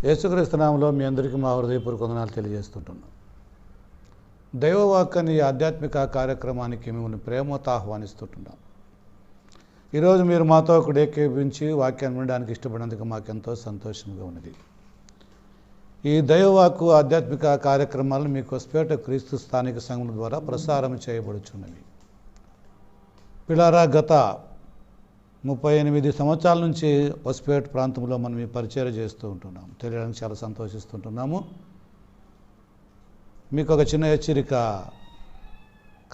యేసుక్రీస్తు నామములో మీ అందరికీ మా హృదయపూర్వక వందనాలు తెలియజేస్తుంటున్నాం. దైవవాక్ అనే ఆధ్యాత్మిక కార్యక్రమానికి మిమ్మల్ని ప్రేమతో ఆహ్వానిస్తుంటున్నాం. ఈరోజు మీరు మాతో ఒక ఏకీభవించి వాక్యాన్ని వినడానికి ఇష్టపడినందుకు మాకెంతో సంతోషంగా ఉన్నది. ఈ దైవవాక్ ఆధ్యాత్మిక కార్యక్రమాలను మీకు హొస్పేట క్రీస్తు స్థానిక సంఘం ద్వారా ప్రసారం చేయబడుచున్నవి. పిల్లారా, గత 38 సంవత్సరాల నుంచి హొస్పేట ప్రాంతంలో మనం ఈ పరిచయం చేస్తూ ఉంటున్నాం. తెలియడానికి చాలా సంతోషిస్తుంటున్నాము. మీకు ఒక చిన్న హెచ్చరిక.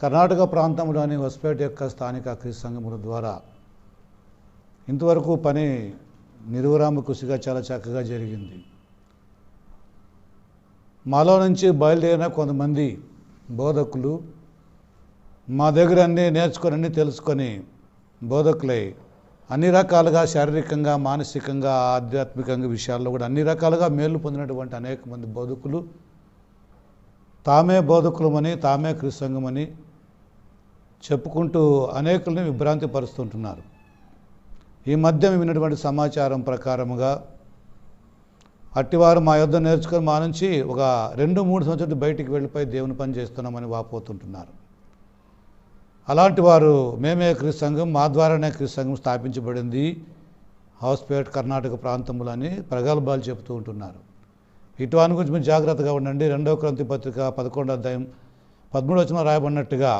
కర్ణాటక ప్రాంతంలోని హొస్పేట యొక్క స్థానిక క్రీస్తు సంఘముల ద్వారా ఇంతవరకు పని నిర్విరామ కృషిగా చాలా చక్కగా జరిగింది. మాలో నుంచి బయలుదేరిన కొంతమంది బోధకులు మా దగ్గర అన్నీ నేర్చుకొని అన్నీ తెలుసుకొని బోధకులై అన్ని రకాలుగా శారీరకంగా, మానసికంగా, ఆధ్యాత్మికంగా విషయాల్లో కూడా అన్ని రకాలుగా మేలు పొందినటువంటి అనేక మంది బోధకులు తామే బోధకులమని, తామే క్రీస్తు సంఘమని చెప్పుకుంటూ అనేకుల్ని విభ్రాంతి పరుస్తుంటున్నారు. ఈ మధ్య విన్నటువంటి సమాచారం ప్రకారముగా అట్టివారు మా యొద్ద నేర్చుకొని మా నుంచి ఒక 2-3 సంవత్సరాలు బయటికి వెళ్ళిపోయి దేవుని పని చేస్తున్నామని వాపోతుంటున్నారు. అలాంటి వారు మేమే క్రీస్తు సంఘం, మా ద్వారానే క్రీస్తు సంఘం స్థాపించబడింది హౌస్పేట్ కర్ణాటక ప్రాంతంలో అని ప్రగల్భాలు చెబుతూ ఉంటున్నారు. ఇటువాని గురించి మీరు జాగ్రత్తగా ఉండండి. 2వ కొరింథీ పత్రిక 11వ అధ్యాయం 13వ వచనంలో రాయబడినట్టుగా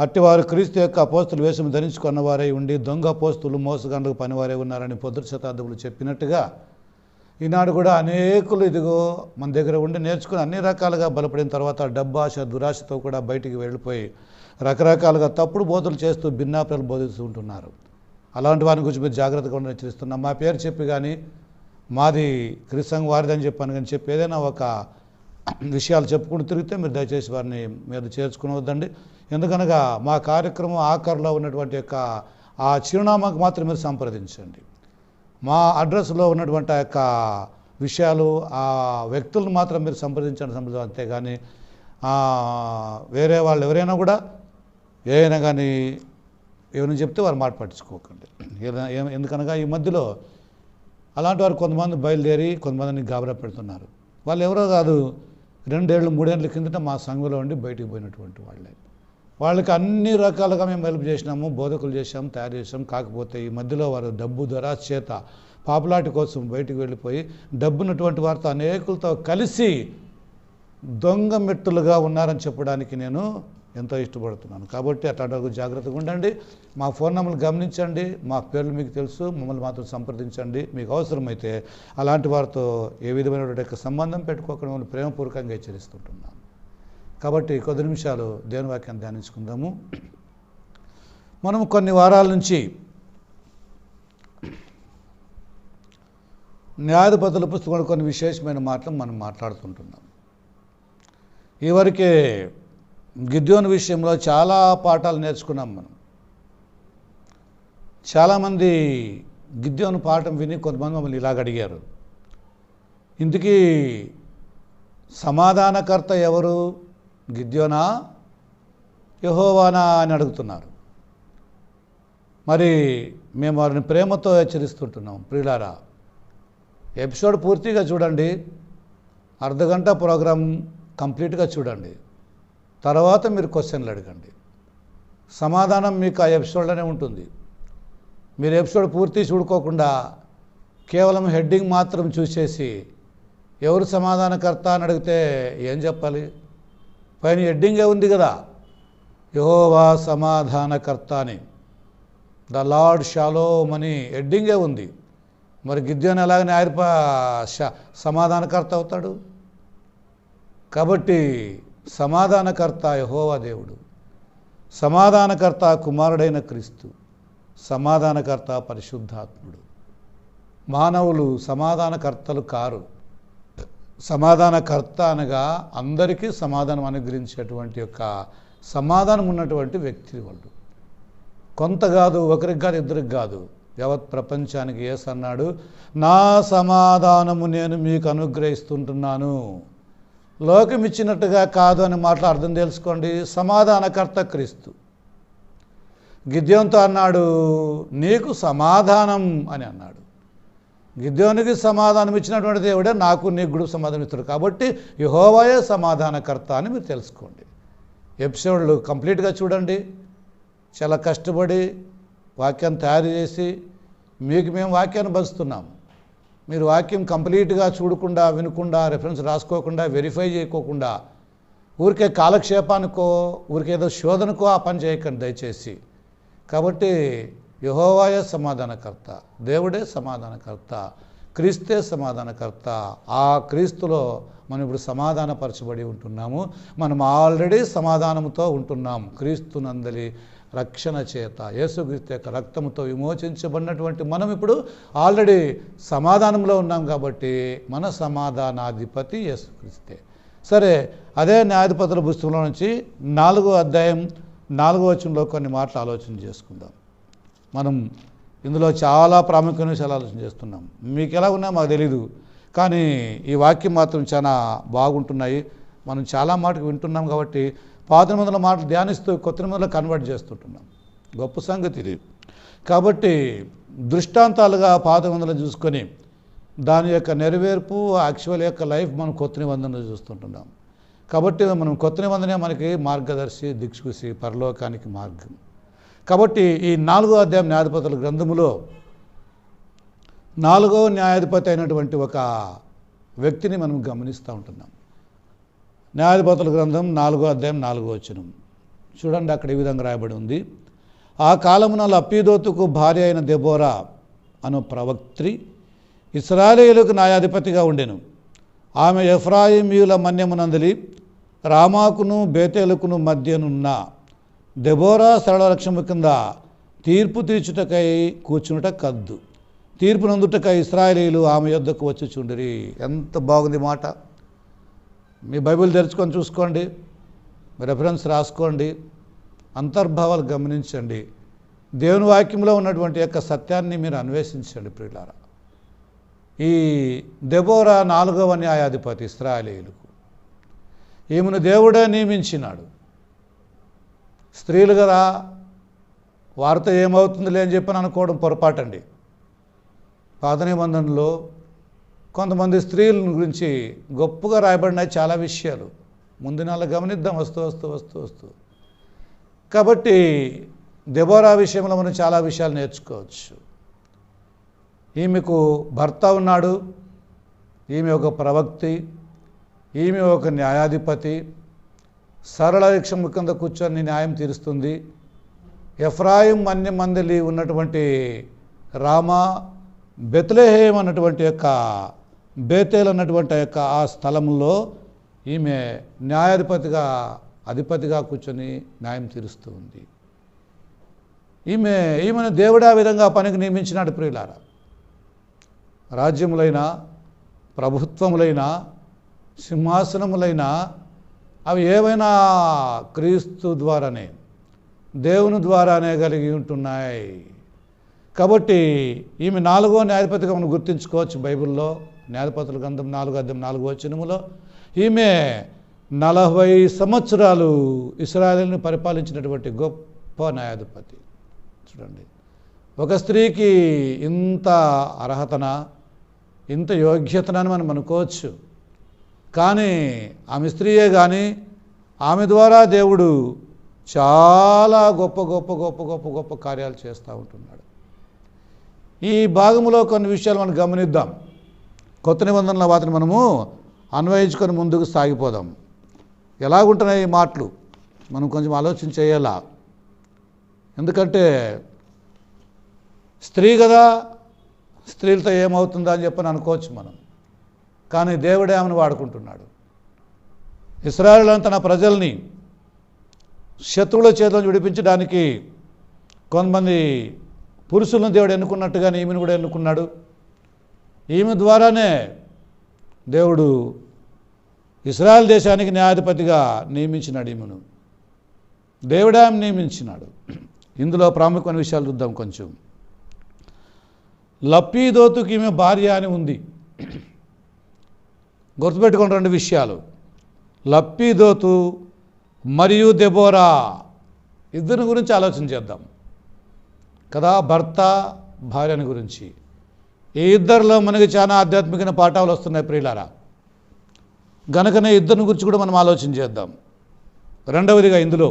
అట్టివారు క్రీస్తు యొక్క అపోస్తుల వేషం ధరించుకున్నవారై ఉండి దొంగ అపోస్తులు, మోసగాండ్లకు పనివారే ఉన్నారని 10వ శతాబ్దంలో చెప్పినట్టుగా ఈనాడు కూడా అనేకులు ఇదిగో మన దగ్గర ఉండి నేర్చుకుని అన్ని రకాలుగా బలపడిన తర్వాత డబ్బాశ, దురాశతో కూడా బయటికి వెళ్ళిపోయి రకరకాలుగా తప్పుడు బోధలు చేస్తూ భిన్నాప్రాలు బోధిస్తూ ఉంటున్నారు. అలాంటి వారిని గురించి మీరు జాగ్రత్తగా ఉండి హెచ్చరిస్తున్నాం. మా పేరు చెప్పి కానీ మాది క్రీస్తు సంఘం వారిదని చెప్పాను కానీ చెప్పి ఏదైనా ఒక విషయాలు చెప్పుకుంటూ తిరిగితే మీరు దయచేసి వారిని మీద చేర్చుకునవద్దండి. ఎందుకనగా మా కార్యక్రమం ఆఖరిలో ఉన్నటువంటి యొక్క ఆ చిరునామాకు మాత్రం మీరు సంప్రదించండి. మా అడ్రస్లో ఉన్నటువంటి ఆ యొక్క విషయాలు, ఆ వ్యక్తులను మాత్రం మీరు సంప్రదించండి. అంతేగాని వేరే వాళ్ళు ఎవరైనా కూడా ఏదైనా కానీ ఏమైనా చెప్తే వారు మాట పట్టించుకోకండి. ఎందుకనగా ఈ మధ్యలో అలాంటి వారు కొంతమంది బయలుదేరి కొంతమందిని గాబరా పెడుతున్నారు. వాళ్ళు ఎవరో కాదు, 2-3 ఏళ్ళ కిందట మా సంఘంలో ఉండి బయటికి పోయినటువంటి వాళ్ళే. వాళ్ళకి అన్ని రకాలుగా మేము హెల్ప్ చేసినాము, బోధకులు చేసాము, తయారు చేసాం. కాకపోతే ఈ మధ్యలో వారు డబ్బు దురాశ చేత పాపులారిటీ కోసం బయటికి వెళ్ళిపోయి డబ్బున్నటువంటి వారితో అనేకులతో కలిసి దొంగ మెట్టులుగా ఉన్నారని చెప్పడానికి నేను ఎంతో ఇష్టపడుతున్నాను. కాబట్టి అట్లాంటి జాగ్రత్తగా ఉండండి. మా ఫోన్ నెంబర్లు గమనించండి. మా పేర్లు మీకు తెలుసు, మమ్మల్ని మాత్రం సంప్రదించండి. మీకు అవసరమైతే అలాంటి వారితో ఏ విధమైనటువంటి సంబంధం పెట్టుకోకుండా మమ్మల్ని ప్రేమపూర్వకంగా హెచ్చరిస్తుంటున్నాను. కాబట్టి కొద్ది నిమిషాలు దేవుని వాక్యాన్ని ధ్యానించుకుందాము. మనం కొన్ని వారాల నుంచి న్యాయాధిపతుల పుస్తకంలో కొన్ని విశేషమైన మాటలు మనం మాట్లాడుతుంటున్నాం. ఈవరకే గిద్యోను విషయంలో చాలా పాఠాలు నేర్చుకున్నాం మనం. చాలామంది గిద్యోను పాఠం విని కొంతమంది మమ్మల్ని ఇలాగ అడిగారు, ఇంతకీ సమాధానకర్త ఎవరు, గిద్యోనా యెహోవానా అని అడుగుతున్నారు. మరి మేము వారిని ప్రేమతో హెచ్చరిస్తుంటున్నాం. ప్రియులారా, ఎపిసోడ్ పూర్తిగా చూడండి, అర్ధగంట ప్రోగ్రాం కంప్లీట్గా చూడండి. తర్వాత మీరు క్వశ్చన్లు అడగండి. సమాధానం మీకు ఆ ఎపిసోడ్లోనే ఉంటుంది. మీరు ఎపిసోడ్ పూర్తి చూడుకోకుండా కేవలం హెడ్డింగ్ మాత్రం చూసేసి ఎవరు సమాధానకర్త అని అడిగితే ఏం చెప్పాలి? పైన హెడ్డింగే ఉంది కదా, యెహోవా సమాధానకర్త అని, ద లార్డ్ షాలోమ్ అని హెడ్డింగే ఉంది. మరి గిద్యోను ఎలాగనే సమాధానకర్త అవుతాడు? కాబట్టి సమాధానకర్త యెహోవా దేవుడు, సమాధానకర్త కుమారుడైన క్రీస్తు, సమాధానకర్త పరిశుద్ధాత్ముడు. మానవులు సమాధానకర్తలు కారు. సమాధానకర్త అనగా అందరికీ సమాధానం అనుగ్రహించేటువంటి యొక్క సమాధానం ఉన్నటువంటి వ్యక్తి వాళ్ళు. కొంత కాదు, ఒకరికి కాదు, ఇద్దరికి కాదు, యావత్ ప్రపంచానికి యేసు అన్నాడు, నా సమాధానము నేను మీకు అనుగ్రహిస్తుంటున్నాను. లోకం ఇచ్చినట్టుగా కాదు అని మాటలు అర్థం తెలుసుకోండి. సమాధానకర్త క్రీస్తు. గిద్యోనుతో అన్నాడు, నీకు సమాధానం అని అన్నాడు. గిద్యోనికి సమాధానం ఇచ్చినటువంటి దేవుడే నాకు నీకు కూడా సమాధానం ఇస్తాడు. కాబట్టి యెహోవాయే సమాధానకర్త అని మీరు తెలుసుకోండి. ఎపిసోడ్లు కంప్లీట్గా చూడండి. చాలా కష్టపడి వాక్యాన్ని తయారు చేసి మీకు మేము వాక్యాన్ని పంచుతున్నాం. మీరు వాక్యం కంప్లీట్గా చూడకుండా, వినకుండా, రెఫరెన్స్ రాసుకోకుండా, వెరిఫై చేయకోకుండా, ఊరికే కాలక్షేపానికో ఊరికేదో శోధనకో ఆ పని చేయకండి దయచేసి. కాబట్టి యెహోవాయే సమాధానకర్త, దేవుడే సమాధానకర్త, క్రీస్తే సమాధానకర్త. ఆ క్రీస్తులో మనం ఇప్పుడు సమాధానపరచబడి ఉంటున్నాము. మనం ఆల్రెడీ సమాధానంతో ఉంటున్నాం. క్రీస్తునందలి రక్షణ చేత, యేసుక్రీస్తు యొక్క రక్తంతో విమోచించబడినటువంటి మనం ఇప్పుడు ఆల్రెడీ సమాధానంలో ఉన్నాం. కాబట్టి మన సమాధానాధిపతి యేసుక్రీస్తే. సరే, అదే న్యాయాధిపతుల పుస్తకంలో నుంచి 4వ అధ్యాయం 4వ వచనంలో కొన్ని మాటలు ఆలోచన చేసుకుందాం. మనం ఇందులో చాలా ప్రాముఖ్యమైన విషయాలు ఆలోచన చేస్తున్నాం. మీకు ఎలా ఉన్నా మాకు తెలీదు, కానీ ఈ వాక్యం మాత్రం చాలా బాగుంటున్నాయి. మనం చాలా మాటకు వింటున్నాం కాబట్టి పాత నిబంధనల మాటలు ధ్యానిస్తూ కొత్త నిబంధనలు కన్వర్ట్ చేస్తుంటున్నాం. గొప్ప సంగతి ఇది. కాబట్టి దృష్టాంతాలుగా పాత నిబంధనలు చూసుకొని దాని యొక్క నెరవేర్పు, యాక్చువల్ యొక్క లైఫ్ మనం కొత్త నిబంధనలు చూస్తుంటున్నాం. కాబట్టి మనం కొత్త నిబంధనే మనకి మార్గదర్శి, దిక్సూచి, పరలోకానికి మార్గం. కాబట్టి ఈ 4వ అధ్యాయం న్యాయాధిపతుల గ్రంథములో 4వ న్యాయాధిపతి అయినటువంటి ఒక వ్యక్తిని మనం గమనిస్తూ ఉంటున్నాం. న్యాయాధిపతుల గ్రంథం 4వ అధ్యాయం 4వ వచనం చూడండి. అక్కడ ఈ విధంగా రాయబడి ఉంది. ఆ కాలమున లప్పీదోతుకు భార్య అయిన దెబోరా అను ప్రవక్త్రి ఇశ్రాయేలీయులకు న్యాయాధిపతిగా ఉండెను. ఆమె ఎఫ్రాయిమీయుల మన్యమునందలి రామాకును బేతేలుకును మధ్యనున్న దెబోరా సరళ లక్ష్యము కింద తీర్పు తీర్చుటకై కూర్చునుట కద్దు. తీర్పు నందుటకై ఇశ్రాయేలీయులు ఆమె యొద్దకు వచ్చి చుండిరి. ఎంత బాగుంది మాట. మీ బైబిల్ తెరుచుకొని చూసుకోండి, రెఫరెన్స్ రాసుకోండి, అంతర్భావాలు గమనించండి, దేవుని వాక్యంలో ఉన్నటువంటి యొక్క సత్యాన్ని మీరు అన్వేషించండి ప్రియులారా. ఈ దెబోరా 4వ న్యాయాధిపతి ఇశ్రాయేలీయులకు. ఈమెను దేవుడే నియమించినాడు. స్త్రీలు కదా, వారితో ఏమవుతుందిలే అని చెప్పని అనుకోవడం పొరపాటండి. పాత నిబంధనలో కొంతమంది స్త్రీల గురించి గొప్పగా రాయబడినాయి చాలా విషయాలు. ముందు నెల గమనిద్దాం వస్తూ. కాబట్టి దెబోరా విషయంలో మనం చాలా విషయాలు నేర్చుకోవచ్చు. ఈమెకు భర్త ఉన్నాడు, ఈమె ఒక ప్రవక్తి, ఈమె ఒక న్యాయాధిపతి, సరళ లక్ష్యము కింద కూర్చొని న్యాయం తీరుస్తుంది. ఎఫ్రాయిం మన్యమందలి ఉన్నటువంటి రామా, బెత్లెహేం అన్నటువంటి యొక్క బేతేల్ అన్నటువంటి యొక్క ఆ స్థలంలో ఈమె అధిపతిగా కూర్చొని న్యాయం తీరుస్తూ ఉంది. ఈమెను దేవుడు ఆ విధంగా పనికి నియమించినాడు ప్రియులారా. రాజ్యములైనా, ప్రభుత్వములైనా, సింహాసనములైనా అవి ఏవైనా క్రీస్తు ద్వారానే, దేవుని ద్వారానే కలిగి ఉంటున్నాయి. కాబట్టి ఈమె 4వ న్యాయాధిపతిగా మనం గుర్తించుకోవచ్చు. బైబిల్లో న్యాయాధిపతుల గ్రంథం 4వ అధ్యాయం 4వ వచనములో ఈమె 40 సంవత్సరాలు ఇశ్రాయేలుని పరిపాలించినటువంటి గొప్ప న్యాయాధిపతి. చూడండి, ఒక స్త్రీకి ఇంత అర్హతన, ఇంత యోగ్యతనని మనం అనుకోవచ్చు. కానీ ఆమె స్త్రీయే కానీ ఆమె ద్వారా దేవుడు చాలా గొప్ప కార్యాలు చేస్తూ ఉంటున్నాడు. ఈ భాగంలో కొన్ని విషయాలు మనం గమనిద్దాం. కొత్త నిబంధనల వాటిని మనము అన్వయించుకొని ముందుకు సాగిపోదాం. ఎలాగుంటున్నాయి ఈ మాటలు మనం కొంచెం ఆలోచన చేయాలా. ఎందుకంటే స్త్రీ కదా, స్త్రీలతో ఏమవుతుందా అని చెప్పని అనుకోవచ్చు మనం. కానీ దేవుడే ఆమెను వాడుకుంటున్నాడు. ఇశ్రాయేలు తన ప్రజల్ని శత్రువుల చేతులను విడిపించడానికి కొంతమంది పురుషులను దేవుడు ఎన్నుకున్నట్టుగానే ఈమెను కూడా ఎన్నుకున్నాడు. ఈమె ద్వారానే దేవుడు ఇశ్రాయేల్ దేశానికి న్యాయాధిపతిగా నియమించినాడు. ఈమెను దేవుడే ఆమె నియమించినాడు. ఇందులో ప్రాముఖ్యమైన విషయాలు చూద్దాం కొంచెం. లప్పీదోతుకి ఈమె భార్య అని ఉంది. గుర్తుపెట్టుకుని 2 విషయాలు. లప్పీదోతు మరియు దెబోరా ఇద్దరి గురించి ఆలోచన చేద్దాం కదా. భర్త భార్యని గురించి. ఈ ఇద్దరిలో మనకి చాలా ఆధ్యాత్మికమైన పాఠాలు వస్తున్నాయి ప్రియులారా. గనుకనే ఇద్దరిని గురించి కూడా మనం ఆలోచన చేద్దాం. రెండవదిగా ఇందులో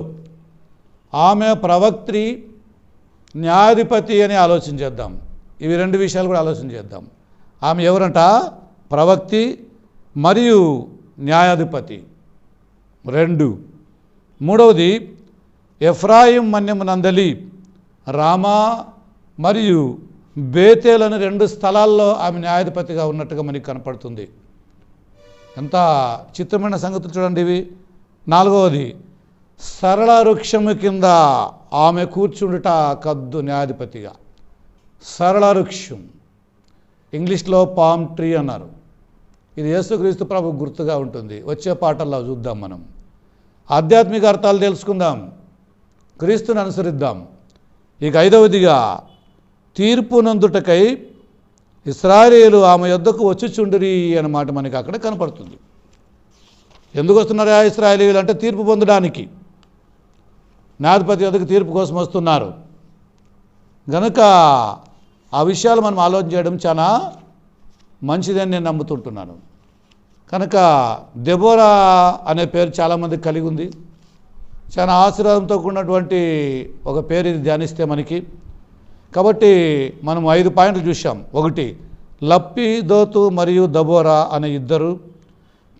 ఆమె ప్రవక్త్రి, న్యాయాధిపతి అని ఆలోచన చేద్దాం. ఇవి రెండు విషయాలు కూడా ఆలోచన చేద్దాం. ఆమె ఎవరంట? ప్రవక్తి మరియు న్యాయాధిపతి. రెండు. మూడవది ఎఫ్రాయిం మన్యమునందలి రామా మరియు బేతేల్ అని రెండు స్థలాల్లో ఆమె న్యాయాధిపతిగా ఉన్నట్టుగా మనకి కనపడుతుంది. ఎంత చిత్రమైన సంగతులు చూడండి ఇవి. నాలుగవది సరళ వృక్షము కింద ఆమె కూర్చుండుట కద్దు న్యాయాధిపతిగా. సరళ వృక్షం, ఇంగ్లీష్లో పామ్ ట్రీ అన్నారు. ఇది యేసుక్రీస్తు ప్రభు గుర్తుగా ఉంటుంది. వచ్చే పాటల్లో చూద్దాం. మనం ఆధ్యాత్మిక అర్థాలు తెలుసుకుందాం, క్రీస్తుని అనుసరిద్దాం. ఇక ఐదవదిగా తీర్పు నందుటకై ఇశ్రాయేలు ఆమె యొద్దకు వచ్చుచుండిరి అన్నమాట మనకి అక్కడ కనపడుతుంది. ఎందుకు వస్తున్నారా ఇశ్రాయేలీయులు అంటే తీర్పు పొందడానికి. న్యాయాధిపతి యొద్దకు తీర్పు కోసం వస్తున్నారు గనుక ఆ విషయాలు మనం ఆలోచన చేయడం చాలా మంచిదని నేను నమ్ముతుంటున్నాను. కనుక దెబోరా అనే పేరు చాలామందికి కలిగి ఉంది. చాలా ఆశీర్వాదంతో కూడినటువంటి ఒక పేరు ఇది ధ్యానిస్తే మనకి. కాబట్టి మనం 5 పాయింట్లు చూసాం. ఒకటి, లప్పీదోతు మరియు దబోరా అనే ఇద్దరు,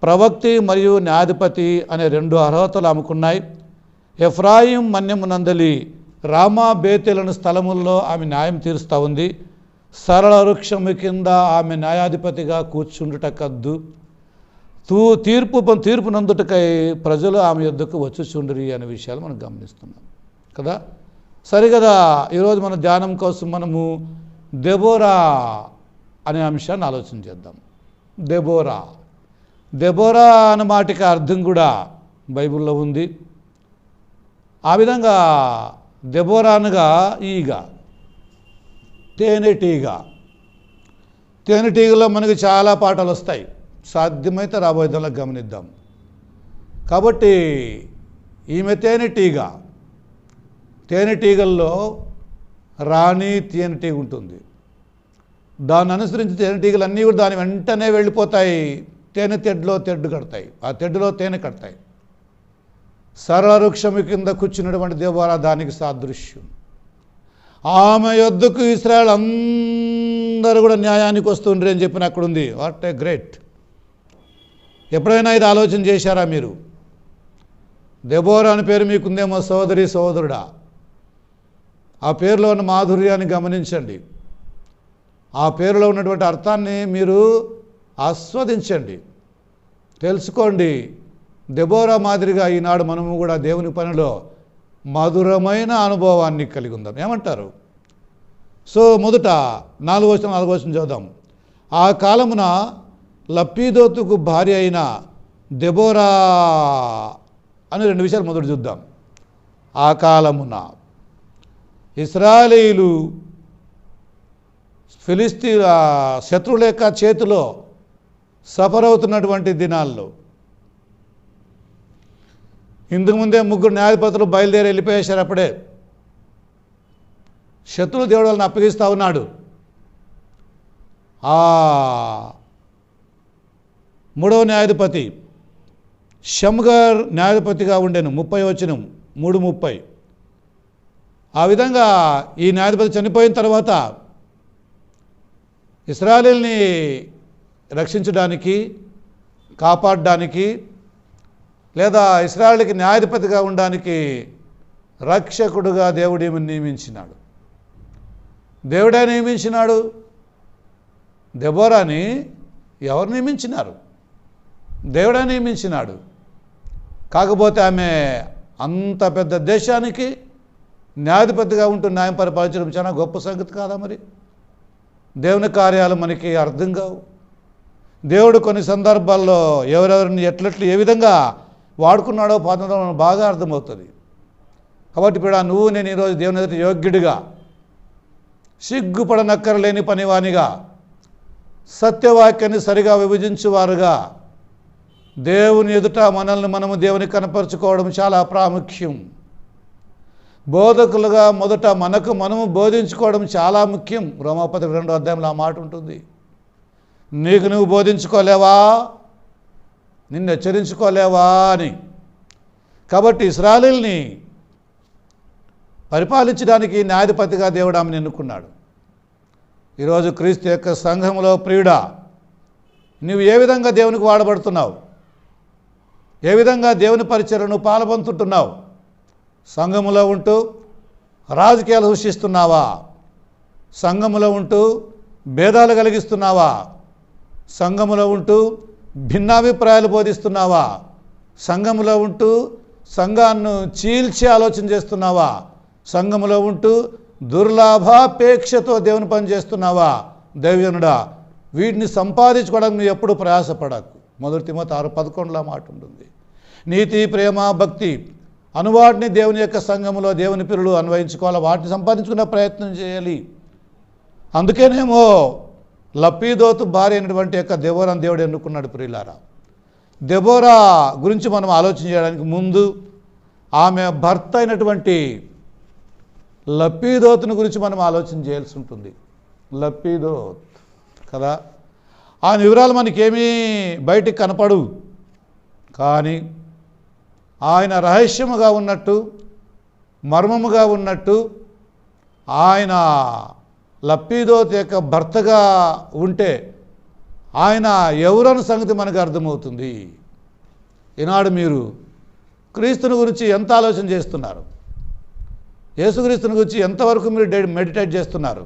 ప్రవక్తి మరియు న్యాయాధిపతి అనే 2 అర్హతలు ఆమెకున్నాయి. ఎఫ్రాయిం మన్యమునందలి రామా బేతేలను స్థలముల్లో ఆమె న్యాయం తీరుస్తూ ఉంది. సరళ వృక్షము కింద ఆమె న్యాయాధిపతిగా కూర్చుండుట కద్దు. తీర్పు నందుటకై ప్రజలు ఆమె యొద్దకు వచ్చుచుండిరి అనే విషయాలు మనం గమనిస్తున్నాం కదా. సరిగదా. ఈరోజు మన ధ్యానం కోసం మనము దెబోరా అనే అంశాన్ని ఆలోచన చేద్దాం. దెబోరా అనే మాటకి అర్థం కూడా బైబిల్లో ఉంది. ఆ విధంగా దెబోరా అనగా ఈగ, తేనెటీగలో మనకి చాలా పాఠాలు వస్తాయి. సాధ్యమైతే రాబోయేదాలో గమనిద్దాం. కాబట్టి ఈమె తేనెటీగల్లో రాణి తేనెటీగ ఉంటుంది. దాన్ని అనుసరించి తేనెటీగలు అన్నీ కూడా దాని వెంటనే వెళ్ళిపోతాయి. తెడ్డులో తెడ్డు కడతాయి, ఆ తెడ్డులో తేనె కడతాయి. సరళ వృక్షము కింద కూర్చున్నటువంటి దెబోరా దానికి సాదృశ్యం. ఆమె యొద్దకు ఇశ్రాయేలు అందరూ కూడా న్యాయానికి వస్తుండ్రి అని చెప్పిన అక్కడ ఉంది. What a great. ఎప్పుడైనా ఇది ఆలోచన చేశారా మీరు? దెబోరా అని పేరు మీకుందేమో సోదరి సోదరుడా. ఆ పేరులో ఉన్న మాధుర్యాన్ని గమనించండి. ఆ పేరులో ఉన్నటువంటి అర్థాన్ని మీరు ఆస్వాదించండి, తెలుసుకోండి. దెబోరా మాదిరిగా ఈనాడు మనము కూడా దేవుని పనిలో మధురమైన అనుభవాన్ని కలిగి ఉందాం. ఏమంటారు? సో మొదట 4వ వచనం చూద్దాం. ఆ కాలమున లప్పీదోతుకు భార్య అయిన దెబోరా అని 2 విషయాలు మొదట చూద్దాం. ఆ కాలమున ఇశ్రాయేలీయులు ఫిలిస్తీన్ల శత్రువుల యొక్క చేతిలో సఫర్ అవుతున్నటువంటి దినాల్లో ఇంతకుముందే 3 న్యాయాధిపతులు బయలుదేరి వెళ్ళిపోయేశారు. అప్పుడే శత్రువులు దేవుడు వాళ్ళని అప్పగిస్తూ ఉన్నాడు. ఆ 3వ న్యాయాధిపతి షమ్గర్ న్యాయాధిపతిగా ఉండెను. 30వ వచనం 3:30. ఆ విధంగా ఈ న్యాయాధిపతి చనిపోయిన తర్వాత ఇశ్రాయేలుని రక్షించడానికి, కాపాడడానికి, లేదా ఇశ్రాయేలుకి న్యాయాధిపతిగా ఉండడానికి రక్షకుడుగా దేవుడు ఈమెను నియమించినాడు. దేవుడే నియమించినాడు. దెబోరాని ఎవరు నియమించినారు? దేవుడే నియమించినాడు. కాకపోతే ఆమె అంత పెద్ద దేశానికి న్యాయాధిపతిగా ఉంటూ న్యాయం పరిపాలించడం చాలా గొప్ప సంగతి కాదా? మరి దేవుని కార్యాలు మనకి అర్థం కావు. దేవుడు కొన్ని సందర్భాల్లో ఎవరెవరిని ఎట్లెట్లు ఏ విధంగా వాడుకున్నాడో పాత్రలో బాగా అర్థమవుతుంది. కాబట్టి ఇప్పుడు నువ్వు నేను ఈరోజు దేవుని ఎదుట యోగ్యుడిగా, సిగ్గుపడనక్కరలేని పనివానిగా, సత్యవాక్యాన్ని సరిగా విభజించువారుగా దేవుని ఎదుట మనల్ని మనము దేవుని కనపరుచుకోవడం చాలా ప్రాముఖ్యం. బోధకులుగా మొదట మనము బోధించుకోవడం చాలా ముఖ్యం. రోమాపత్రిక 2వ అధ్యాయంలో ఆ మాట ఉంటుంది. నీకు నువ్వు బోధించుకోలేవా, నిన్ను హెచ్చరించుకోలేవా అని. కాబట్టి ఇశ్రాయేలుని పరిపాలించడానికి న్యాయాధిపతిగా దేవుడు ఆమెను ఎన్నుకున్నాడు. ఈరోజు క్రీస్తు యొక్క సంఘములో ప్రియుడా, నువ్వు ఏ విధంగా దేవునికి వాడబడుతున్నావు, ఏ విధంగా దేవుని పరిచర్యను పాల్పొందుతున్నావు? సంఘములో ఉంటూ రాజకీయాలు సృష్టిస్తున్నావా? సంఘములో ఉంటూ భేదాలు కలిగిస్తున్నావా? సంఘములో ఉంటూ భిన్నాభిప్రాయాలు బోధిస్తున్నావా? సంఘములో ఉంటూ సంఘాన్ని చీల్చి ఆలోచన చేస్తున్నావా? సంఘములో ఉంటూ దుర్లాభాపేక్షతో దేవుని పని చేస్తున్నావా? దైవజనుడా, వీటిని సంపాదించుకోవడానికి నువ్వు ఎప్పుడు ప్రయాసపడకు. 1 తిమోతి 6:11 మాట ఉంటుంది. నీతి, ప్రేమ, భక్తి అనువాటిని దేవుని యొక్క సంఘములో దేవుని పిల్లలు అన్వయించుకోవాలి, వాటిని సంపాదించుకునే ప్రయత్నం చేయాలి. అందుకేనేమో లప్పీదోతు భార్య అయినటువంటి యొక్క దెబోరాను దేవుడు ఎన్నుకున్నాడు. ప్రియులారా, దెబోరా గురించి మనం ఆలోచన చేయడానికి ముందు ఆమె భర్త అయినటువంటి లప్పీదోతుని గురించి మనం ఆలోచన చేయాల్సి ఉంటుంది. లప్పీదోత్ కదా, ఆ వివరాలు మనకేమీ బయటికి కనపడు, కానీ ఆయన రహస్యముగా ఉన్నట్టు, మర్మముగా ఉన్నట్టు, ఆయన లప్పీదోత్ యొక్క భర్తగా ఉంటే ఆయన ఎవరన్న సంగతి మనకు అర్థమవుతుంది. ఈనాడు మీరు క్రీస్తుని గురించి ఎంత ఆలోచన చేస్తున్నారు? యేసుక్రీస్తుని గురించి ఎంతవరకు మీరు మెడిటేట్ చేస్తున్నారు?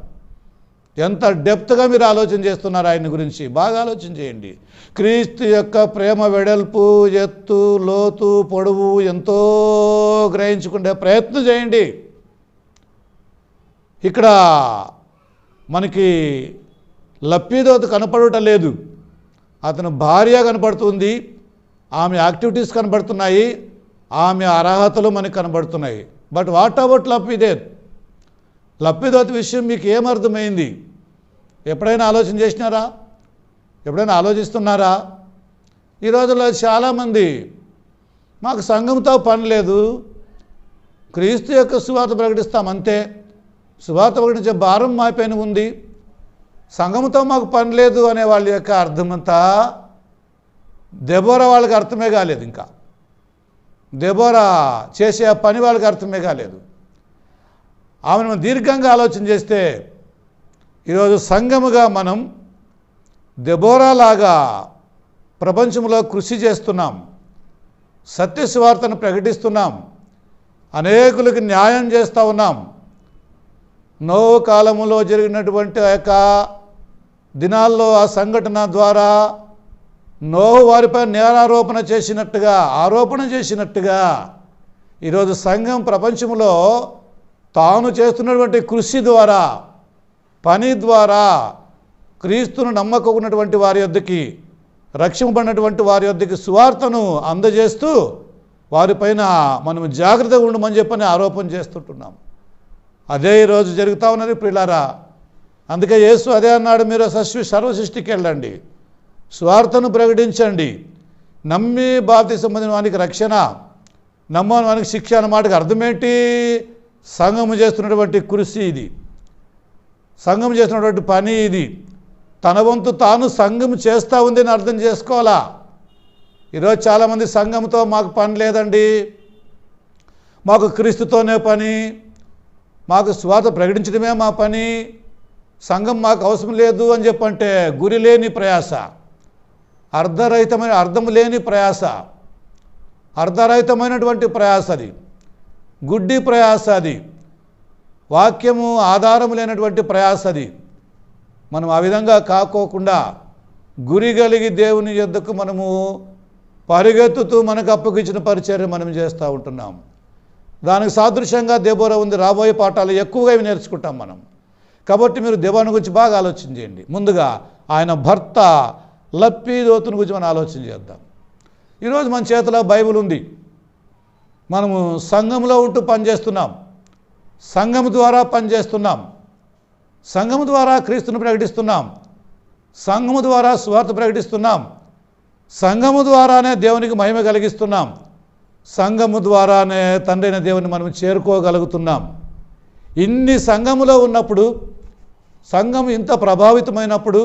ఎంత డెప్త్గా మీరు ఆలోచన చేస్తున్నారు ఆయన గురించి? బాగా ఆలోచన చేయండి. క్రీస్తు యొక్క ప్రేమ వెడల్పు, ఎత్తు, లోతు, పొడవు ఎంతో గ్రహించుకునే ప్రయత్నం చేయండి. ఇక్కడ మనకి లప్పీదోతు కనపడటం లేదు, అతను భార్య కనపడుతుంది, ఆమె యాక్టివిటీస్ కనబడుతున్నాయి, ఆమె అర్హతలు మనకు కనబడుతున్నాయి. బట్ వాట్ అబౌట్ లప్పీదోతు విషయం మీకు ఏమర్థమైంది? ఎప్పుడైనా ఆలోచన చేసినారా? ఎప్పుడైనా ఆలోచిస్తున్నారా? ఈ రోజుల్లో చాలామంది మాకు సంఘంతో పని లేదు, క్రీస్తు యొక్క సువార్త ప్రకటిస్తాం అంతే, సువార్త ప్రకటించే భారం మా పైన ఉంది, సంఘంతో మాకు పని లేదు అనే వాళ్ళ యొక్క అర్థమంతా దెబోరా వాళ్ళకి అర్థమే కాలేదు. ఇంకా దెబోరా చేసే పని వాళ్ళకి అర్థమే కాలేదు. ఆమెను దీర్ఘంగా ఆలోచన చేస్తే ఈరోజు సంఘముగా మనం దెబోరాలాగా ప్రపంచంలో కృషి చేస్తున్నాం, సత్య సువార్తను ప్రకటిస్తున్నాం, అనేకులకు న్యాయం చేస్తూ ఉన్నాం. నోవహు కాలములో జరిగినటువంటి ఆ యొక్క దినాల్లో ఆ సంఘటన ద్వారా నోవహు వారిపై నేరారోపణ చేసినట్టుగా ఈరోజు సంఘం ప్రపంచంలో తాను చేస్తున్నటువంటి కృషి ద్వారా, పని ద్వారా క్రీస్తును నమ్మకన్నటువంటి వారి యొద్దకి, రక్షింపబడినటువంటి వారి యొద్దకి సువార్తను అందజేస్తూ వారిపైన మనం జాగ్రత్తగా ఉండమని చెప్పని ఆరోపణ చేస్తుంటున్నాం. అదే ఈరోజు జరుగుతూ ఉన్నది ప్రియులారా. అందుకే యేసు అదే అన్నాడు, మీరు సర్వ సృష్టికి వెళ్ళండి, సువార్తను ప్రకటించండి, నమ్మి బాప్తిసం పొందిన వానికి రక్షణ, నమ్మని వానికి శిక్ష అన్న మాటకు అర్థమేంటి? సంఘము చేస్తున్నటువంటి కృషి ఇది, సంఘం చేస్తున్నటువంటి పని ఇది. తన వంతు తాను సంఘం చేస్తూ ఉంది అని అర్థం చేసుకోవాలా. ఈరోజు చాలామంది సంఘంతో మాకు పని లేదండి, మాకు క్రీస్తుతోనే పని, మాకు సువార్త ప్రకటించడమే మా పని, సంఘం మాకు అవసరం లేదు అని చెప్పంటే గురి లేని ప్రయాస, అర్థం లేని ప్రయాస, అర్ధరహితమైనటువంటి ప్రయాస, అది గుడ్డి ప్రయాస, అది వాక్యము ఆధారం లేనటువంటి ప్రయాస. అది మనం ఆ విధంగా కాకోకుండా గురి కలిగి దేవుని యొద్దకు మనము పరిగెత్తుతూ మనకు అప్పగించిన పరిచర్య మనం చేస్తూ ఉంటున్నాం. దానికి సాదృశ్యంగా దెబోరా ఉంది. రాబోయే పాఠాలు ఎక్కువగా ఇవి నేర్చుకుంటాం మనం. కాబట్టి మీరు దెబోరా గురించి బాగా ఆలోచన చేయండి. ముందుగా ఆయన భర్త లప్పీదోతుని గురించి మనం ఆలోచన చేద్దాం. ఈరోజు మన చేతిలో బైబిల్ ఉంది, మనము సంఘంలో ఉంటూ పనిచేస్తున్నాం, సంఘం ద్వారా పనిచేస్తున్నాం, సంఘం ద్వారా క్రీస్తును ప్రకటిస్తున్నాం, సంఘము ద్వారా సువార్త ప్రకటిస్తున్నాం, సంఘము ద్వారానే దేవునికి మహిమ కలిగిస్తున్నాం, సంఘము ద్వారానే తండ్రి అయిన దేవుని మనం చేరుకోగలుగుతున్నాం. ఇన్ని సంఘములో ఉన్నప్పుడు, సంఘం ఇంత ప్రభావితమైనప్పుడు,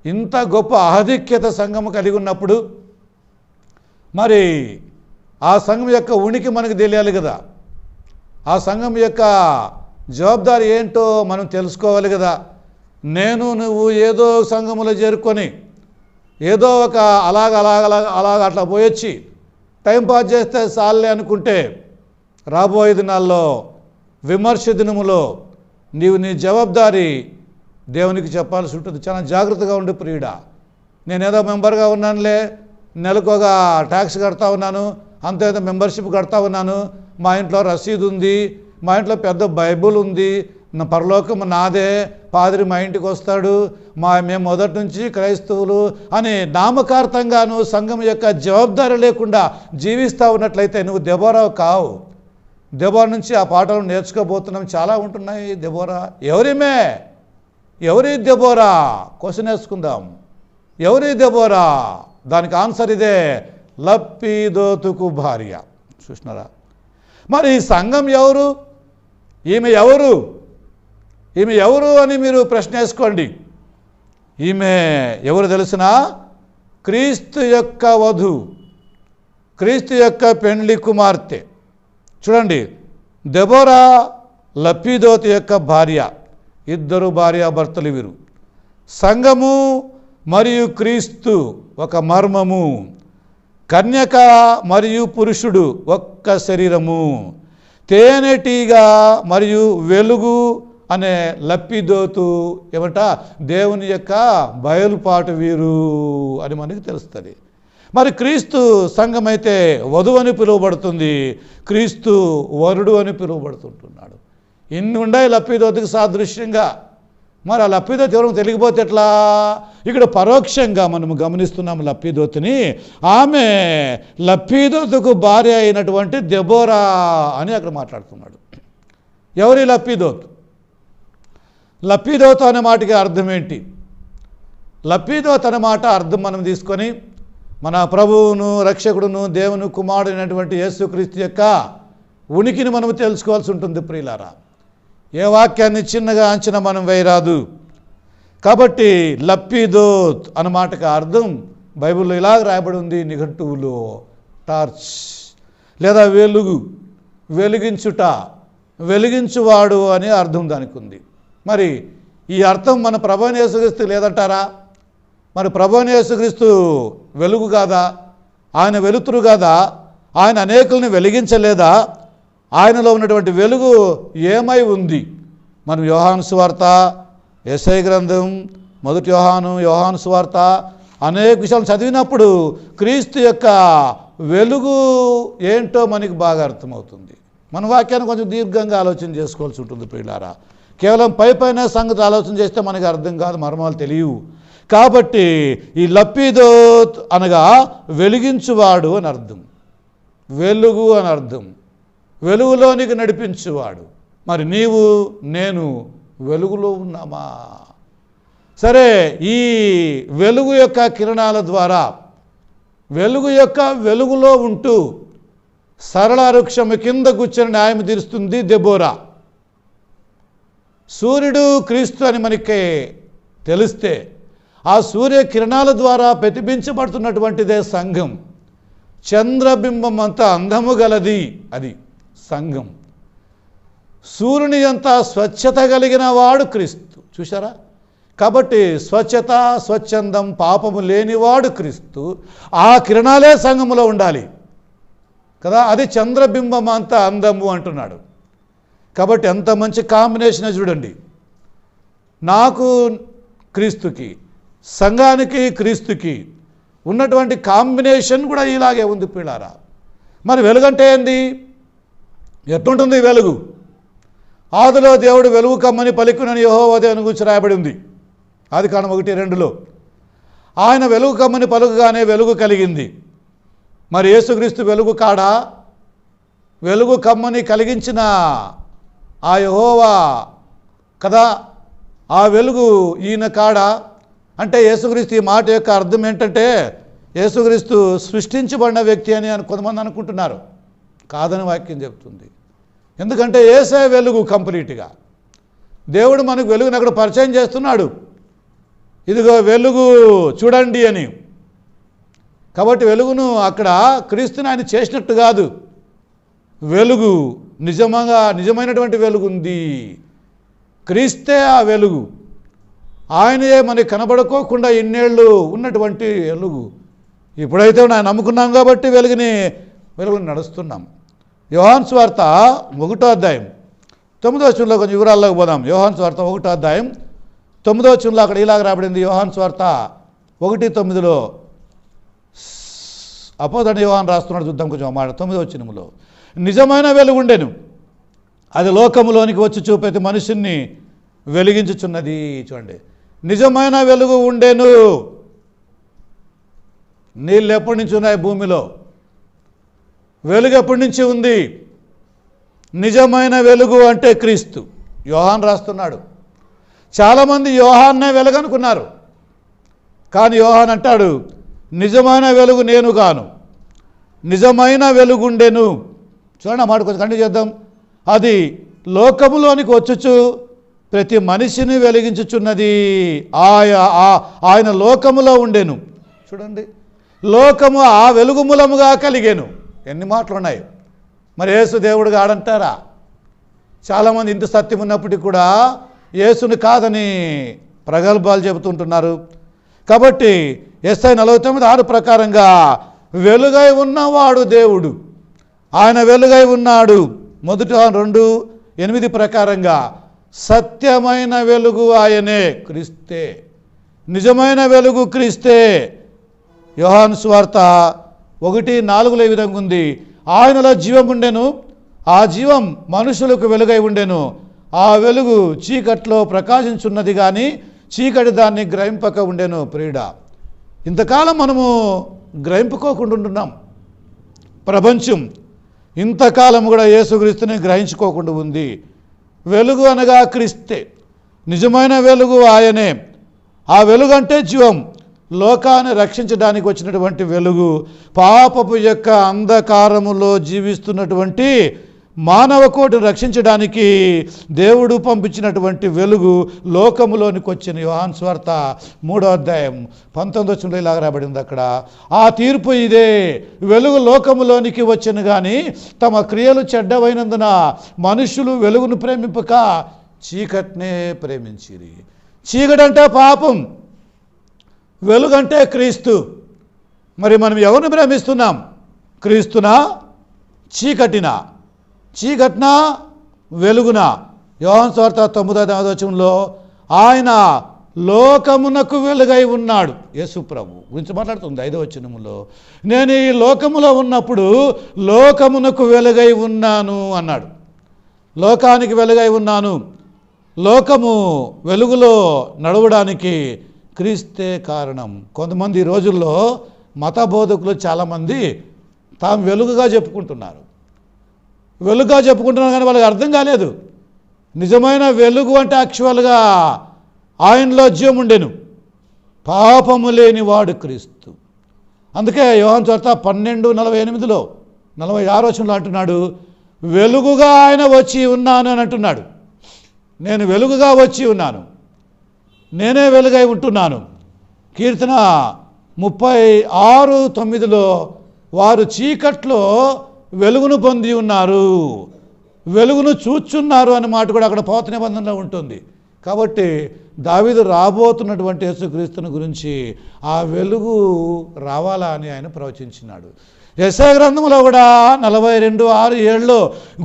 ఇంత గొప్ప ఆధిక్యత సంఘము కలిగి ఉన్నప్పుడు, మరి ఆ సంఘం యొక్క ఉనికి మనకు తెలియాలి కదా. ఆ సంఘం యొక్క జవాబుదారీ ఏంటో మనం తెలుసుకోవాలి కదా. నువ్వు ఏదో సంఘములో చేరుకొని ఏదో ఒక అలాగ అట్లా పోయొచ్చి టైంపాస్ చేస్తే చాలే అనుకుంటే రాబోయే దినాల్లో విమర్శ దినములో నీ జవాబుదారీ దేవునికి చెప్పాల్సి ఉంటుంది. చాలా జాగ్రత్తగా ఉండి ప్రియుడా. నేనేదో మెంబర్గా ఉన్నానులే, నెలకు ఒక ట్యాక్స్ కడతా ఉన్నాను, అంతేదో మెంబర్షిప్ కడతా ఉన్నాను, మా ఇంట్లో రసీదు ఉంది, మా ఇంట్లో పెద్ద బైబుల్ ఉంది, నా పరలోకం నాదే, పాదిరి మా ఇంటికి వస్తాడు, మేము మొదటి నుంచి క్రైస్తవులు అని నామకార్థంగాను సంఘం యొక్క జవాబుదారీ లేకుండా జీవిస్తూ ఉన్నట్లయితే నువ్వు దెబోరావు కావు. దెబోరా నుంచి ఆ పాటలు నేర్చుకోబోతున్నాం, చాలా ఉంటున్నాయి. దెబోరా ఎవరి దెబోరా? క్వశ్చన్ వేసుకుందాం. ఎవరి దెబోరా? దానికి ఆన్సర్ ఇదే, లప్పీదోతుకు భార్య. చూసినారా? మరి సంఘం ఎవరు? ఈమె ఎవరు అని మీరు ప్రశ్న వేసుకోండి. ఈమె ఎవరు తెలిసినా క్రీస్తు యొక్క వధువు, క్రీస్తు యొక్క పెండ్లి కుమార్తె. చూడండి, దెబోరా లప్పీదోతు యొక్క భార్య, ఇద్దరు భార్యాభర్తలు వీరు. సంఘము మరియు క్రీస్తు ఒక మర్మము, కన్యక మరియు పురుషుడు ఒక్క శరీరము, తేనెటీగా మరియు వెలుగు అనే లప్పిదోతు ఏమంట దేవుని యొక్క బయలుపాటు వీరు అని మనకు తెలుస్తుంది. మరి క్రీస్తు సంఘం అయితే వధువు అని పిలువబడుతుంది, క్రీస్తు వరుడు అని పిలువబడుతుంటున్నాడు. ఇన్ని ఉన్నాయి లప్పిదోతుకి సాదృశ్యంగా. మరి ఆ లప్పిదోతు ఎవరికి తెలియకపోతే ఎట్లా? ఇక్కడ పరోక్షంగా మనము గమనిస్తున్నాము లప్పిదోతుని. ఆమె లప్పిదోతుకు భార్య అయినటువంటి దెబోరా అని అక్కడ మాట్లాడుతున్నాడు. ఎవరి లప్పిదోతు? లప్పీదోతు అనే మాటకి అర్థం ఏంటి? లప్పీదోతు అనే మాట అర్థం మనం తీసుకొని మన ప్రభువును రక్షకుడును దేవుని కుమారుడైనటువంటి యేసుక్రీస్తు యొక్క ఉనికిని మనం తెలుసుకోవాల్సి ఉంటుంది ప్రియులారా. ఏ వాక్యాన్ని చిన్నగా అంచనా మనం వేయరాదు. కాబట్టి లప్పీదోత్ అన్న మాటకి అర్థం బైబిల్లో ఇలాగ రాయబడి ఉంది నిఘంటువులో, టార్చ్ లేదా వెలుగు, వెలిగించుట, వెలిగించువాడు అనే అర్థం దానికి ఉంది. మరి ఈ అర్థం మన ప్రభువైన యేసుక్రీస్తు లేదంటారా? మరి ప్రభువైన యేసుక్రీస్తు వెలుగు కాదా? ఆయన వెలుతురు కాదా? ఆయన అనేకుల్ని వెలిగించలేదా? ఆయనలో ఉన్నటువంటి వెలుగు ఏమై ఉంది? మనం యోహాను సువార్త, యెషయా గ్రంథం, మొదటి యోహాను సువార్త అనేక విషయాలు చదివినప్పుడు క్రీస్తు యొక్క వెలుగు ఏంటో మనకి బాగా అర్థమవుతుంది. మన వాక్యాన్ని కొంచెం దీర్ఘంగా ఆలోచన చేసుకోవాల్సి ఉంటుంది ప్రియులారా. కేవలం పైన సంగతి ఆలోచన చేస్తే మనకి అర్థం కాదు, మర్మాలు తెలియవు. కాబట్టి ఈ లప్పీదోత్ అనగా వెలిగించువాడు అని అర్థం, వెలుగు అని అర్థం, వెలుగులోనికి నడిపించువాడు. మరి నీవు నేను వెలుగులో ఉన్నామా? సరే, ఈ వెలుగు యొక్క కిరణాల ద్వారా వెలుగు యొక్క వెలుగులో ఉంటూ సరళ వృక్షము కింద కూర్చొని న్యాయం తీరుస్తుంది దెబోరా. సూర్యుడు క్రీస్తు అని మనకి తెలిస్తే ఆ సూర్య కిరణాల ద్వారా ప్రతిబింబించబడుతున్నటువంటిదే సంఘం. చంద్రబింబం అంత అందము గలది అది సంఘం. సూర్యుని అంత స్వచ్ఛత కలిగిన వాడు క్రీస్తు. చూసారా? కాబట్టి స్వచ్ఛత, స్వచ్ఛందం, పాపము లేనివాడు క్రీస్తు. ఆ కిరణాలే సంఘములో ఉండాలి కదా. అది చంద్రబింబం అంత అందము అంటున్నాడు. కాబట్టి ఎంత మంచి కాంబినేషన్ చూడండి. నాకు క్రీస్తుకి, సంఘానికి క్రీస్తుకి ఉన్నటువంటి కాంబినేషన్ కూడా ఇలాగే ఉంది పిల్లారా. మరి వెలుగంటే ఏంది? ఎట్లుంటుంది వెలుగు? ఆదిలో దేవుడు వెలుగు కమ్మని పలికినని యెహోవా దేవుని గురించి రాయబడి ఉంది ఆదికాండం 1:2లో. ఆయన వెలుగు కమ్మని పలుకుగానే వెలుగు కలిగింది. మరి యేసుక్రీస్తు వెలుగు కాడా? వెలుగు కమ్మని కలిగించిన ఆ యెహోవా కదా, ఆ వెలుగు ఈయన కాడా? అంటే యేసుక్రీస్తు ఈ మాట యొక్క అర్థం ఏంటంటే యేసుక్రీస్తు సృష్టించబడిన వ్యక్తి అని కొంతమంది అనుకుంటున్నారు. కాదని వాక్యం చెప్తుంది. ఎందుకంటే యేసే వెలుగు కంప్లీట్గా. దేవుడు మనకు వెలుగుని అక్కడ పరిచయం చేస్తున్నాడు, ఇదిగో వెలుగు చూడండి అని. కాబట్టి వెలుగును అక్కడ క్రీస్తుని ఆయన చేసినట్టు కాదు, వెలుగు నిజమైనటువంటి వెలుగు ఉంది, క్రీస్తే ఆ వెలుగు. ఆయనే మనకి కనబడుకోకుండా ఇన్నేళ్ళు ఉన్నటువంటి వెలుగు. ఇప్పుడైతే ఆయన నమ్ముకున్నాం కాబట్టి వెలుగుని నడుస్తున్నాం. యోహాను సువార్త 1వ అధ్యాయం 9వ వచనంలో కొంచెం వివరాల్లోకి పోదాం. యోహాను సువార్త 1వ అధ్యాయం 9వ వచనంలో అక్కడ ఇలాగ రాబడింది. యోహాను సువార్త 1:9 అపోస్తలుడైన యోహాను రాస్తున్నాడు, చూద్దాం కొంచెం మాట. 9వ వచనంలో నిజమైన వెలుగు ఉండెను, అది లోకములోనికి వచ్చి ప్రతి మనుషుని వెలిగించుచున్నది. చూడండి, నిజమైన వెలుగు ఉండెను. నీళ్ళు ఎప్పటి నుంచి ఉన్నాయి భూమిలో? వెలుగు ఎప్పటి నుంచి ఉంది? నిజమైన వెలుగు అంటే క్రీస్తు. యోహాను రాస్తున్నాడు. చాలామంది యోహాన్నే వెలుగు అనుకున్నారు, కానీ యోహాను అంటాడు నిజమైన వెలుగు నేను కాను, నిజమైన వెలుగుండెను. చూడండి, ఆ మాట కొంచెం కంటిన్యూ చేద్దాం. అది లోకములోనికి వచ్చుచు ప్రతి మనిషిని వెలిగించుచున్నది. ఆయన లోకములో ఉండెను. చూడండి, లోకము ఆ వెలుగు మూలముగా కలిగేను. ఎన్ని మాటలు ఉన్నాయి. మరి యేసు దేవుడు కాడంటారా? చాలామంది ఇంత సత్యం ఉన్నప్పటికీ కూడా యేసుని కాదని ప్రగల్భాలు చెబుతుంటున్నారు. కాబట్టి యెషయా 49:6 ప్రకారంగా వెలుగై ఉన్నవాడు దేవుడు, ఆయన వెలుగై ఉన్నాడు. 1 యోహాను 2:8 ప్రకారంగా సత్యమైన వెలుగు ఆయనే, క్రీస్తే. నిజమైన వెలుగు క్రీస్తే. యోహాను సువార్త 1:4 ఈ విధంగా ఉంది, ఆయనలో జీవం ఉండెను, ఆ జీవం మనుషులకు వెలుగై ఉండెను, ఆ వెలుగు చీకట్లో ప్రకాశించున్నది కానీ చీకటి దాన్ని గ్రహింపక ఉండెను. ప్రియుడ, ఇంతకాలం మనము గ్రహింపుకోకుండా ఉంటున్నాం. ప్రపంచం ఇంతకాలం కూడా యేసుక్రీస్తుని గ్రహించుకోకుండా ఉంది. వెలుగు అనగా క్రీస్తే, నిజమైన వెలుగు ఆయనే. ఆ వెలుగు అంటే జీవం, లోకాన్ని రక్షించడానికి వచ్చినటువంటి వెలుగు. పాపపు యొక్క అంధకారములో జీవిస్తున్నటువంటి మానవ కోటిని రక్షించడానికి దేవుడు పంపించినటువంటి వెలుగు లోకములోనికి వచ్చిన. యోహాను సువార్త 3వ అధ్యాయం 19వ వచనంలో ఇలాగ రాబడింది. అక్కడ ఆ తీర్పు ఇదే, వెలుగు లోకములోనికి వచ్చిన కానీ తమ క్రియలు చెడ్డవైనందున మనుషులు వెలుగును ప్రేమింపక చీకటినే ప్రేమించిరి. చీకటి అంటే పాపం, వెలుగంటే క్రీస్తు. మరి మనం ఎవరిని ప్రేమిస్తున్నాం? క్రీస్తునా, చీకటినా? చీకటినా, వెలుగునా? యోహాను సువార్త 9వ వచనంలో ఆయన లోకమునకు వెలుగై ఉన్నాడు. యేసు ప్రభు గురించి మాట్లాడుతుంది 5వ వచనంలో, నేను ఈ లోకములో ఉన్నప్పుడు లోకమునకు వెలుగై ఉన్నాను అన్నాడు. లోకానికి వెలుగై ఉన్నాను. లోకము వెలుగులో నడవడానికి క్రీస్తే కారణం. కొంతమంది ఈ రోజుల్లో మత బోధకులు చాలామంది తాము వెలుగుగా చెప్పుకుంటున్నారు, కానీ వాళ్ళకి అర్థం కాలేదు. నిజమైన వెలుగు అంటే యాక్చువల్గా ఆయనలో జీవం ఉండెను, పాపము లేని వాడు క్రీస్తు. అందుకే యోహాను సువార్త 12:48 46వ వచనంలో అంటున్నాడు, వెలుగుగా ఆయన వచ్చి ఉన్నాను అని అంటున్నాడు. నేను వెలుగుగా వచ్చి ఉన్నాను, నేనే వెలుగై ఉంటున్నాను. కీర్తన 36:9 వారు చీకట్లో వెలుగును పొంది ఉన్నారు, వెలుగును చూచున్నారు అనే మాట కూడా అక్కడ పాత నిబంధనలో ఉంటుంది. కాబట్టి దావీదు రాబోతున్నటువంటి యేసుక్రీస్తుని గురించి ఆ వెలుగు రావాలా అని ఆయన ప్రవచించినాడు. యెషయా గ్రంథంలో కూడా 42:6-7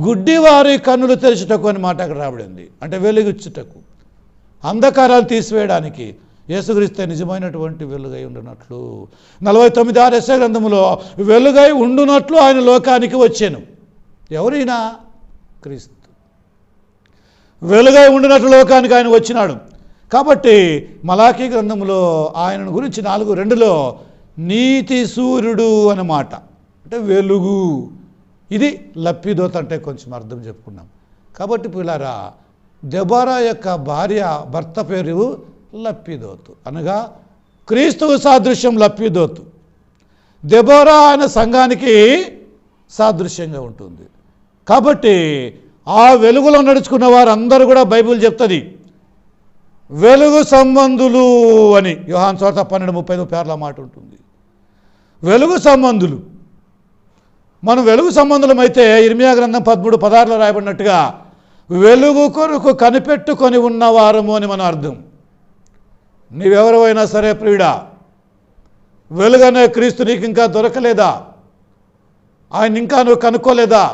గుడ్డివారి కన్నులు తెరచుటకు అని మాట అక్కడ రాబడింది. అంటే వెలుగుచ్చుటకు, అంధకారాలు తీసివేయడానికి యేసుక్రీస్తు నిజమైనటువంటి వెలుగై ఉండునట్లు. 49:6 యెషయా గ్రంథంలో వెలుగై ఉండునట్లు ఆయన లోకానికి వచ్చాను. ఎవరైనా క్రీస్తు వెలుగై ఉండినట్లు లోకానికి ఆయన వచ్చినాడు. కాబట్టి మలాకీ గ్రంథంలో ఆయనను గురించి 4:2 నీతి సూర్యుడు అన్నమాట, అంటే వెలుగు. ఇది లప్పిదోత అంటే కొంచెం అర్థం చెప్పుకున్నాం. కాబట్టి పిల్లారా, దెబోరా యొక్క భర్త పేరు లప్పిదోతు, అనగా క్రీస్తువు సాదృశ్యం లప్పిదోతు. దెబోరా ఆయన సంఘానికి సాదృశ్యంగా ఉంటుంది. కాబట్టి ఆ వెలుగులో నడుచుకున్న వారందరూ కూడా బైబిల్ చెప్తుంది వెలుగు సంబంధులు అని. యోహాను సువార్త 12:35 మాట ఉంటుంది. వెలుగు సంబంధులు. మనం వెలుగు సంబంధులమైతే ఇర్మియా గ్రంథం 13:16 రాయబడినట్టుగా వెలుగు కొరకు కనిపెట్టుకొని ఉన్నవారము అని మన అర్థం. నీవెవరైనా సరే ప్రియుడా, వెలుగనే క్రీస్తు నీకు ఇంకా దొరకలేదా? ఆయన ఇంకా నువ్వు కనుక్కోలేదా?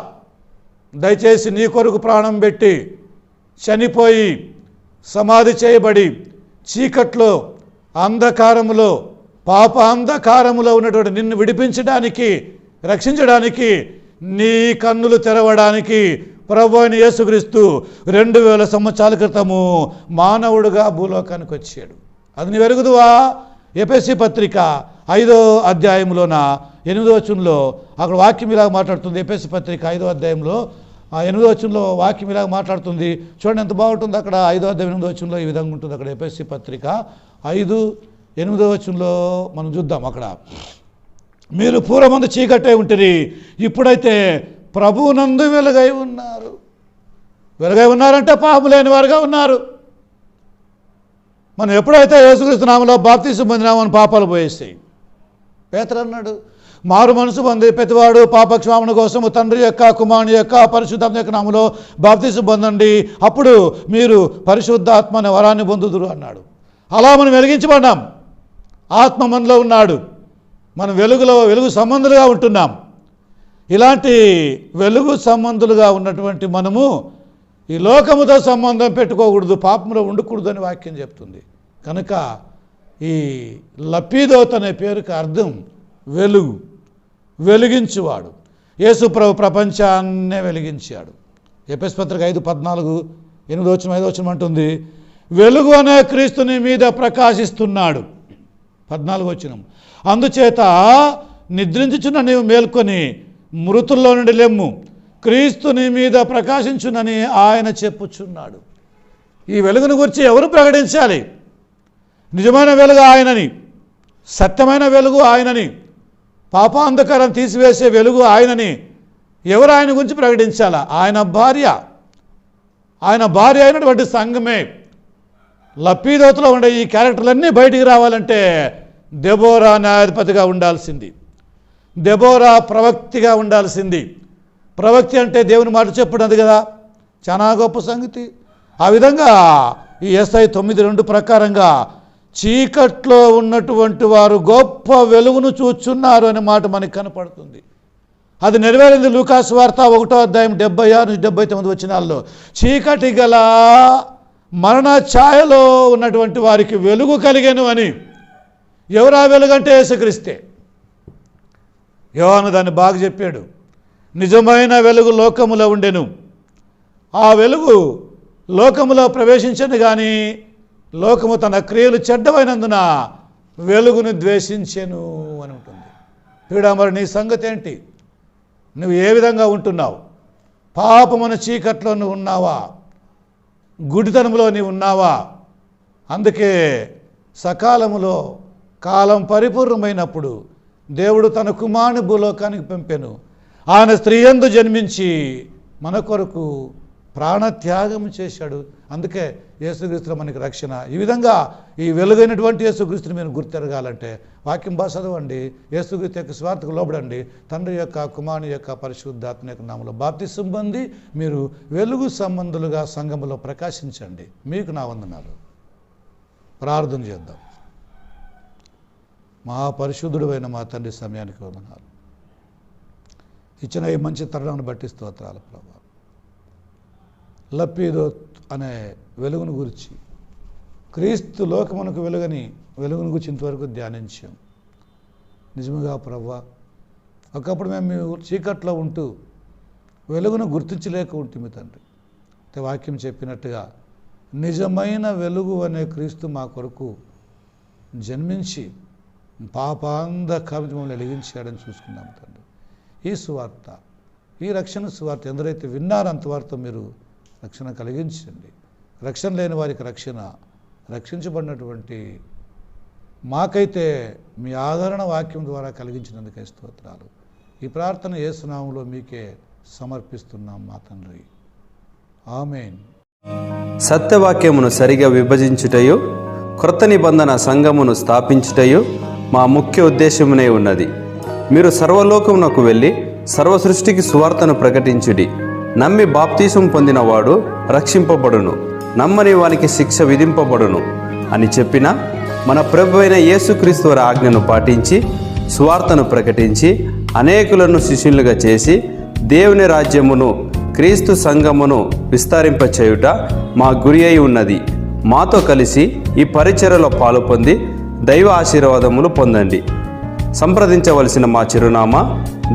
దయచేసి నీ కొరకు ప్రాణం పెట్టి చనిపోయి సమాధి చేయబడి చీకట్లో అంధకారములో పాప అంధకారములో ఉన్నటువంటి నిన్ను విడిపించడానికి రక్షించడానికి నీ కన్నులు తెరవడానికి ప్రభువైన అయిన యేసుక్రీస్తు 2000 సంవత్సరాల క్రితము మానవుడుగా భూలోకానికి వచ్చాడు. అది నీ వెరుగుదువా? ఎఫెసీ పత్రిక 5వ అధ్యాయంలోన 8వ వచనంలో అక్కడ వాక్యం ఇలాగ మాట్లాడుతుంది. ఎఫెసీ పత్రిక 5వ అధ్యాయంలో 8వ వచనంలో వాక్యం ఇలాగ మాట్లాడుతుంది. చూడండి ఎంత బాగుంటుంది. అక్కడ 5వ అధ్యాయం 8వ వచనంలో ఈ విధంగా ఉంటుంది. అక్కడ ఎఫెసీ పత్రిక 5:8వ వచనంలో మనం చూద్దాం. అక్కడ మీరు పూర్వమందు చీకటే ఉంటుంది, ఇప్పుడైతే ప్రభువునందు వెలుగై ఉన్నారు. వెలుగై ఉన్నారంటే పాపం లేని వారుగా ఉన్నారు. మనం ఎప్పుడైతే యేసుక్రీస్తు నామములో బాప్తిసం పొందినామని పాపాలు పోయేస్తాయి. పేతురు అన్నాడు, మారు మనసు పొంది ప్రతివాడు పాపక్షమాపణ కోసము తండ్రి యొక్క కుమారుని యొక్క పరిశుద్ధాత్మ యొక్క నామములో బాప్తిసం పొందండి, అప్పుడు మీరు పరిశుద్ధాత్మ అనే వరాన్ని పొందుదురు అన్నాడు. అలా మనం వెలిగించబడ్డాం. ఆత్మ మనలో ఉన్నాడు. మనం వెలుగు సంబంధులుగా ఉంటున్నాం. ఇలాంటి వెలుగు సంబంధులుగా ఉన్నటువంటి మనము ఈ లోకముతో సంబంధం పెట్టుకోకూడదు, పాపంలో ఉండకూడదు అని వాక్యం చెప్తుంది. కనుక ఈ లపీదోత్ అనే పేరుకి అర్థం వెలుగు, వెలిగించువాడు. యేసు ప్రభు ప్రపంచాన్నే వెలిగించాడు. ఎఫెసీ పత్రిక 5:14 8వ వచనం 5వ వచనం అంటుంది, వెలుగు అనే క్రీస్తుని మీద ప్రకాశిస్తున్నాడు. 14వ వచనం, అందుచేత నిద్రించుచున్న నీవు మేల్కొని మృతుల్లో నుండి లెమ్ము, క్రీస్తు నీ మీద ప్రకాశించునని ఆయన చెప్పుచున్నాడు. ఈ వెలుగును గురించి ఎవరు ప్రకటించాలి? నిజమైన వెలుగు ఆయనని, సత్యమైన వెలుగు ఆయనని, పాపాంధకారం తీసివేసే వెలుగు ఆయనని ఎవరు ఆయన గురించి ప్రకటించాలా? ఆయన భార్య అయినటువంటి సంఘమే. లపీదోతులో ఉండే ఈ క్యారెక్టర్లన్నీ బయటికి రావాలంటే దెబోరా న్యాయాధిపతిగా ఉండాల్సింది, దెబోరా ప్రవక్తిగా ఉండాల్సింది. ప్రవక్తి అంటే దేవుని మాట చెప్పడం కదా, చాలా గొప్ప సంగతి. ఆ విధంగా ఈ SI 9:2 ప్రకారంగా చీకట్లో ఉన్నటువంటి వారు గొప్ప వెలుగును చూచున్నారు అనే మాట మనకు కనపడుతుంది. అది నెరవేరింది లూకాసు వార్త 1వ అధ్యాయం 76-79 వచనాల్లో. చీకటి గల మరణ ఛాయలో ఉన్నటువంటి వారికి వెలుగు కలిగెను అని. ఎవరా వెలుగంటే యేసుక్రీస్తే. యోహాను దాన్ని బాగా చెప్పాడు. నిజమైన వెలుగు లోకములో ఉండెను, ఆ వెలుగు లోకములో ప్రవేశించను కానీ లోకము తన క్రియలు చెడ్డమైనందున వెలుగును ద్వేషించెను అని ఉంటుంది. పీడా మరి నీ సంగతి ఏంటి? నువ్వు ఏ విధంగా ఉంటున్నావు? పాపమున చీకట్లో నువ్వు ఉన్నావా? గుడితనములో నీవు ఉన్నావా? అందుకే సకాలములో కాలం పరిపూర్ణమైనప్పుడు దేవుడు తన కుమారుని భూలోకానికి పంపెను. ఆయన స్త్రీ యందు జన్మించి మన కొరకు ప్రాణత్యాగం చేశాడు. అందుకే యేసుక్రీస్తులో మనకి రక్షణ. ఈ విధంగా ఈ వెలుగైనటువంటి యేసుక్రీస్తుని మీరు గుర్తెరగాలంటే వాక్యం బాగా చదవండి, యేసుక్రీస్తు యొక్క స్వార్థకు లోబడండి, తండ్రి యొక్క కుమారుని యొక్క పరిశుద్ధాత్మ యొక్క నామములో బాప్తిసం పొంది మీరు వెలుగు సంబంధులుగా సంఘములో ప్రకాశించండి. మీకు నా వందనాలు. ప్రార్థన చేద్దాం. మహాపరిశుద్ధుడు అయిన మా తండ్రి, సమయానికి వందనాలు. ఇచ్చిన ఈ మంచి తరుణాన్ని బట్టి స్తోత్రాలు ప్రభా. లపీదోత్ అనే వెలుగును గురించి, క్రీస్తు లోకమునకు వెలుగును గురించి ఇంతవరకు ధ్యానించాం. నిజముగా ప్రభా, ఒకప్పుడు మేము చీకట్లో ఉంటూ వెలుగును గుర్తించలేక ఉంటుంది తండ్రి. వాక్యం చెప్పినట్టుగా నిజమైన వెలుగు అనే క్రీస్తు మా కొరకు జన్మించి పాపాంధకారం మమ్మల్ని వెలిగించాడని చూసుకున్నాం తండ్రి. ఈ సువార్త, ఈ రక్షణ సువార్త ఎందరైతే విన్నారో అంతవారితో మీరు రక్షణ కలిగించండి. రక్షణ లేని వారికి రక్షణ, రక్షించబడినటువంటి మాకైతే మీ ఆదరణ వాక్యం ద్వారా కలిగించినందుకే స్తోత్రాలు. ఈ ప్రార్థన యేసు నామములో మీకే సమర్పిస్తున్నాం మా తండ్రి. ఆమేన్. సత్యవాక్యమును సరిగా విభజించుటయు క్రొత్త నిబంధన సంఘమును స్థాపించుటయు మా ముఖ్య ఉద్దేశమునే ఉన్నది. మీరు సర్వలోకమునకు వెళ్ళి సర్వ సృష్టికి సువార్తను ప్రకటించుడి. నమ్మి బాప్తీసం పొందినవాడు రక్షింపబడును, నమ్మని వానికి శిక్ష విధింపబడును అని చెప్పిన మన ప్రభువైన యేసుక్రీస్తు వారి ఆజ్ఞను పాటించి సువార్తను ప్రకటించి అనేకులను శిష్యులుగా చేసి దేవుని రాజ్యమును క్రీస్తు సంఘమును విస్తరింపచేయుట మా గురి అయి ఉన్నది. మాతో కలిసి ఈ పరిచర్యలో పాలు పొంది దైవ ఆశీర్వాదములు పొందండి. సంప్రదించవలసిన మా చిరునామా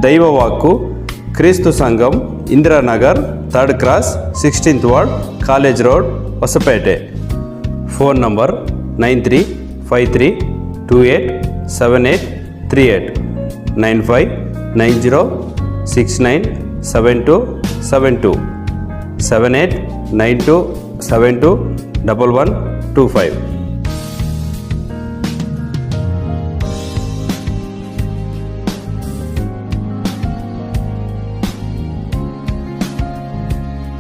దైవవాక్కు, క్రీస్తు సంఘం, Indiranagar, 3rd cross, 16th ward, college road, Vasapete. Phone number 9353287838 9590697272 7892721125.